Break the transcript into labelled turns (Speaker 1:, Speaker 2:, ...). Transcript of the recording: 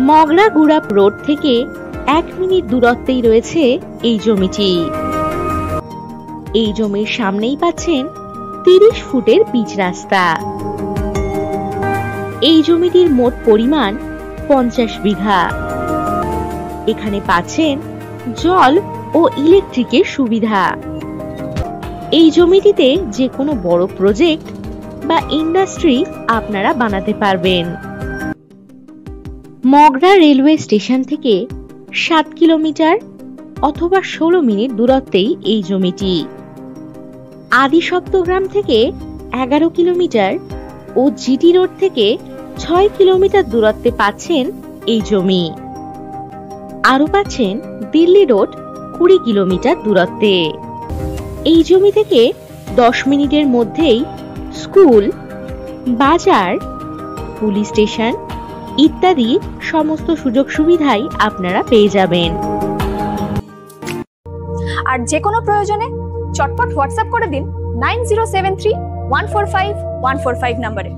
Speaker 1: Mogra Gurap road থেকে 1 minute দূরত্বেই রয়েছে এই জমিটি। এই জমির সামনেই পাচ্ছেন 30 ফুটের পিচ রাস্তা। এই জমিটির মোট পরিমাণ 50 বিঘা। এখানে পাচ্ছেন জল ও ইলেকট্রিকের সুবিধা। এই জমিটিতে যে কোনো বড় প্রজেক্ট বা ইন্ডাস্ট্রি আপনারা বানাতে পারবেন। মগরা রেলওয়ে স্টেশন থেকে 7 কিলোমিটার অথবা 16 মিনিট দূরত্বেই এই জমিটি। আদিসপ্তগ্রাম থেকে 11 কিলোমিটার ও জিটি রোড থেকে 6 কিলোমিটার দূরত্বে পাচ্ছেন এই জমি। আরও পাচ্ছেন দিল্লি রোড 20 কিলোমিটার দূরত্বে। এই জমি থেকে 10 মিনিটের মধ্যেই স্কুল, বাজার, পুলিশ স্টেশন ইত্যাদি সমস্ত সুযোগ সুবিধাই আপনারা পেয়ে যাবেন।
Speaker 2: আর যে কোনো প্রয়োজনে চটপট হোয়াটসঅ্যাপ করে দিন 9073145145 নম্বরে।